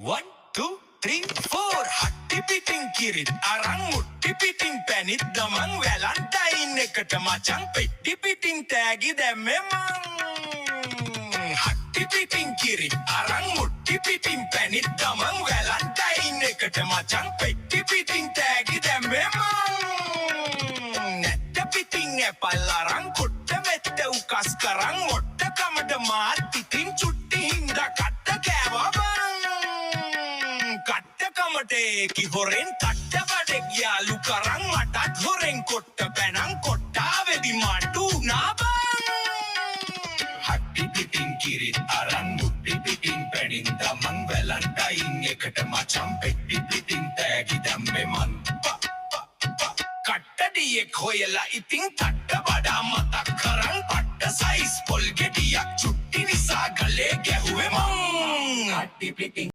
1 2 3 4 හට්ටි පිටින් කිරිත් අරන් මුට්ටි පිටින් පැනිත් ගමන් වැලන්ටයින් එකට මචං පෙට්ටි පිටින් තෑගි දැම්මේ මං හට්ටි පිටින් කිරිත් අරන් මුට්ටි පිටින් පැනිත් ගමන් වැලන්ටයින් එකට මචං පෙට්ටි පිටින් තෑගි දැම්මේ මං නැට්ට පිටින් ඇපල් අරන් කොට්ට මෙත්ත උකස් කරන් ඔට්ට කමඩ මාත් පිටින් චුට්ටි හින්දා කට්ට කෑවා කට්ටකමටේ හොරෙන් කට්ට බඩෙක් යාලු කරන් මටත් හොරෙන් කොට්ට පැනන් කොට්ටාවෙදි මටු නාබං හට්ටි පිටින් කිරිත් අරන් මුට්ටි පිටින් පැනින් දමන් වැලන්ටයින් එකට මචං පෙට්ටි පිටින් තෑගි දැම්මේ මන් කට්ටඩියෙක් හොයලා ඉතින් තට්ට වඩා මතක් කරන් පට්ට සයිස් පොල් ගෙඩියක් චුට්ටි නිසා ගලේ ගැහුවේ මං හට්ටි පිටින්